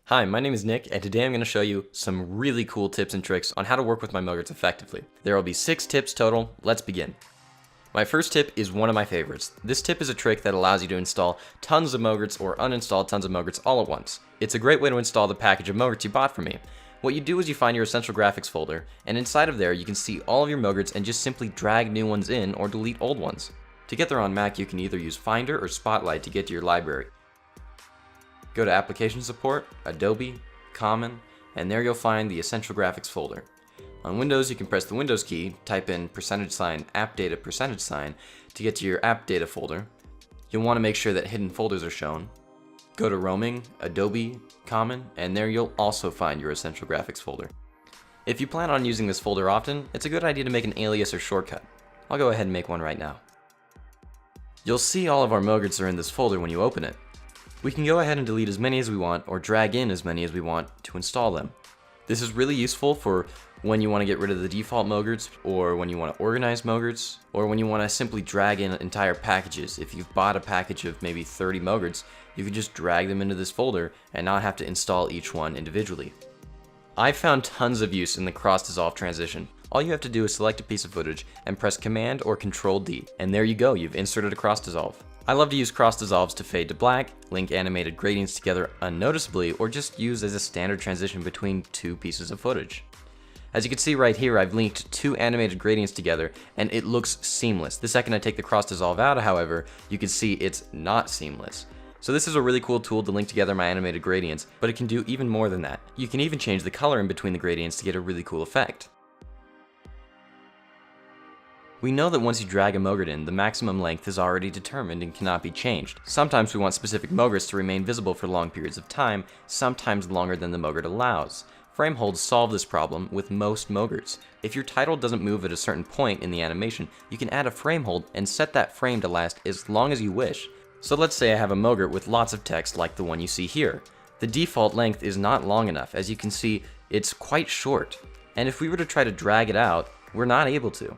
Hi, my name is Nick, and today I'm going to show you some really cool tips and tricks on how to work with my Mogrts effectively. There will be 6 tips total. Let's begin. My first tip is one of my favorites. This tip is a trick that allows you to install tons of Mogrts or uninstall tons of Mogrts all at once. It's a great way to install the package of Mogrts you bought from me. What you do is you find your Essential Graphics folder, and inside of there you can see all of your Mogrts and just simply drag new ones in or delete old ones. To get there on Mac, you can either use Finder or Spotlight to get to your library. Go to Application Support, Adobe, Common, and there you'll find the Essential Graphics folder. On Windows, you can press the Windows key, type in $AppData to get to your AppData folder. You'll want to make sure that hidden folders are shown. Go to Roaming, Adobe, Common, and there you'll also find your Essential Graphics folder. If you plan on using this folder often, it's a good idea to make an alias or shortcut. I'll go ahead and make one right now. You'll see all of our Mogrts are in this folder when you open it. We can go ahead and delete as many as we want or drag in as many as we want to install them. This is really useful for when you want to get rid of the default Mogrts, or when you want to organize Mogrts, or when you want to simply drag in entire packages. If you've bought a package of maybe 30 Mogrts, you can just drag them into this folder and not have to install each one individually. I've found tons of use in the cross-dissolve transition. All you have to do is select a piece of footage and press Command or Control D, and there you go, you've inserted a cross-dissolve. I love to use cross-dissolves to fade to black, link animated gradients together unnoticeably, or just use as a standard transition between two pieces of footage. As you can see right here, I've linked 2 animated gradients together, and it looks seamless. The second I take the cross-dissolve out, however, you can see it's not seamless. So this is a really cool tool to link together my animated gradients, but it can do even more than that. You can even change the color in between the gradients to get a really cool effect. We know that once you drag a Mogrt in, the maximum length is already determined and cannot be changed. Sometimes we want specific Mogrts to remain visible for long periods of time, sometimes longer than the Mogrt allows. Frame holds solve this problem with most Mogrts. If your title doesn't move at a certain point in the animation, you can add a frame hold and set that frame to last as long as you wish. So let's say I have a Mogrt with lots of text like the one you see here. The default length is not long enough. As you can see, it's quite short. And if we were to try to drag it out, we're not able to.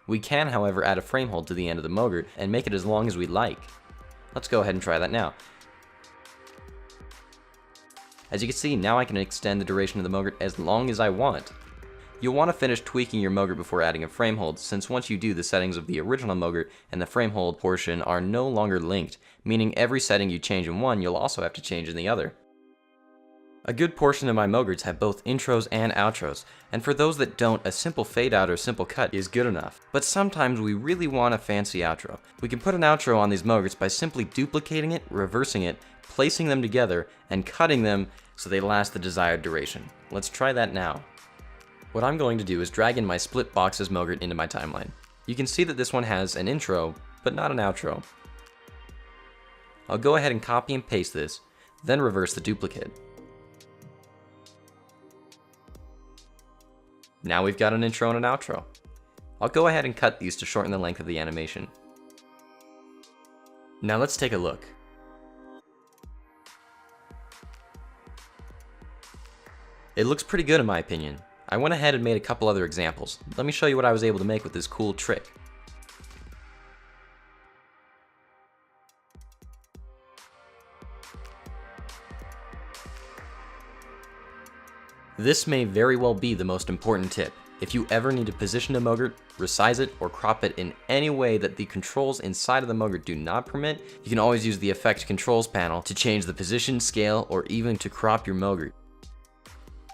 We can, however, add a frame hold to the end of the Mogrt and make it as long as we like. Let's go ahead and try that now. As you can see, now I can extend the duration of the Mogrt as long as I want. You'll want to finish tweaking your Mogrt before adding a frame hold, since once you do, the settings of the original Mogrt and the frame hold portion are no longer linked, meaning every setting you change in one, you'll also have to change in the other. A good portion of my Mogrts have both intros and outros, and for those that don't, a simple fade out or simple cut is good enough. But sometimes we really want a fancy outro. We can put an outro on these Mogrts by simply duplicating it, reversing it, placing them together, and cutting them so they last the desired duration. Let's try that now. What I'm going to do is drag in my split boxes Mogrt into my timeline. You can see that this one has an intro, but not an outro. I'll go ahead and copy and paste this, then reverse the duplicate. Now we've got an intro and an outro. I'll go ahead and cut these to shorten the length of the animation. Now let's take a look. It looks pretty good in my opinion. I went ahead and made a couple other examples. Let me show you what I was able to make with this cool trick. This may very well be the most important tip. If you ever need to position a Mogrt, resize it, or crop it in any way that the controls inside of the Mogrt do not permit, you can always use the Effect Controls panel to change the position, scale, or even to crop your Mogrt.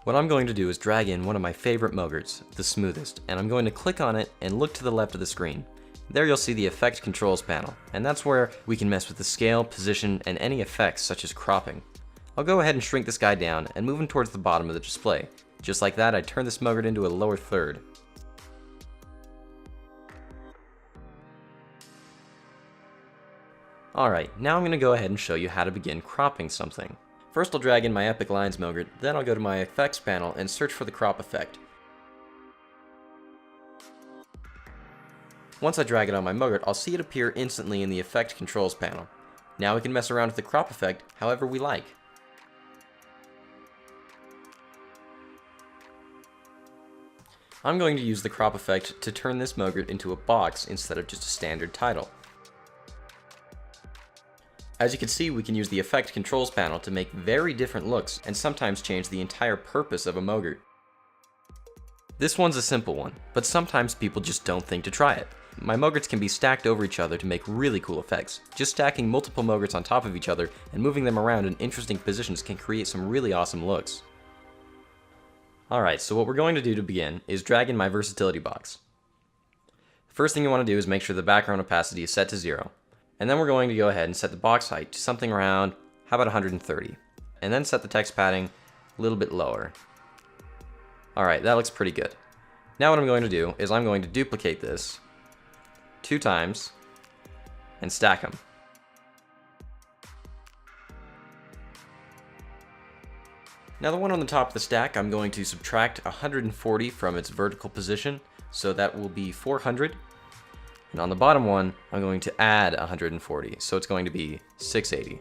What I'm going to do is drag in one of my favorite Mogrts, the smoothest, and I'm going to click on it and look to the left of the screen. There you'll see the Effect Controls panel, and that's where we can mess with the scale, position, and any effects such as cropping. I'll go ahead and shrink this guy down and move him towards the bottom of the display. Just like that, I turn this Mogrt into a lower third. Alright, now I'm going to go ahead and show you how to begin cropping something. First I'll drag in my Epic Lines Mogrt, then I'll go to my Effects panel and search for the crop effect. Once I drag it on my Mogrt, I'll see it appear instantly in the Effect Controls panel. Now we can mess around with the crop effect however we like. I'm going to use the crop effect to turn this Mogrt into a box instead of just a standard title. As you can see, we can use the Effect Controls panel to make very different looks and sometimes change the entire purpose of a Mogrt. This one's a simple one, but sometimes people just don't think to try it. My Mogrts can be stacked over each other to make really cool effects. Just stacking multiple Mogrts on top of each other and moving them around in interesting positions can create some really awesome looks. Alright, so what we're going to do to begin is drag in my versatility box. First thing you want to do is make sure the background opacity is set to 0. And then we're going to go ahead and set the box height to something around, how about 130? And then set the text padding a little bit lower. Alright, that looks pretty good. Now what I'm going to do is I'm going to duplicate this 2 times and stack them. Now the one on the top of the stack, I'm going to subtract 140 from its vertical position, so that will be 400. And on the bottom one, I'm going to add 140, so it's going to be 680.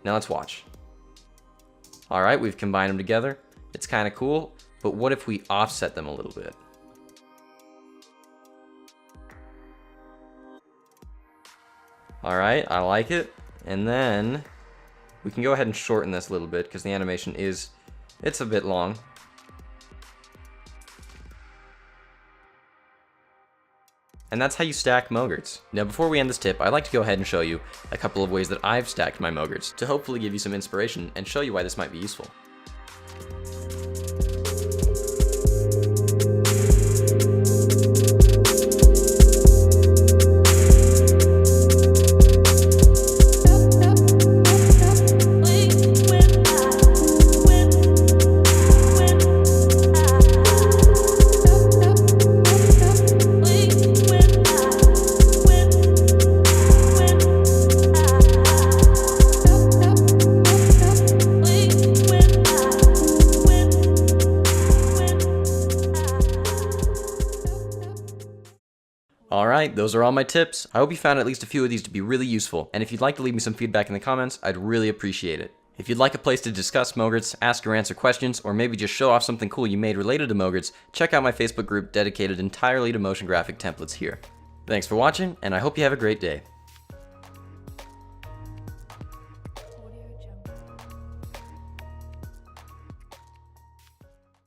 Now let's watch. Alright, we've combined them together. It's kind of cool, but what if we offset them a little bit? Alright, I like it. And then we can go ahead and shorten this a little bit because the animation it's a bit long. And that's how you stack Mogrts. Now before we end this tip, I'd like to go ahead and show you a couple of ways that I've stacked my Mogrts to hopefully give you some inspiration and show you why this might be useful. Alright, those are all my tips. I hope you found at least a few of these to be really useful, and if you'd like to leave me some feedback in the comments, I'd really appreciate it. If you'd like a place to discuss Mogrts, ask or answer questions, or maybe just show off something cool you made related to Mogrts, check out my Facebook group dedicated entirely to motion graphic templates here. Thanks for watching, and I hope you have a great day.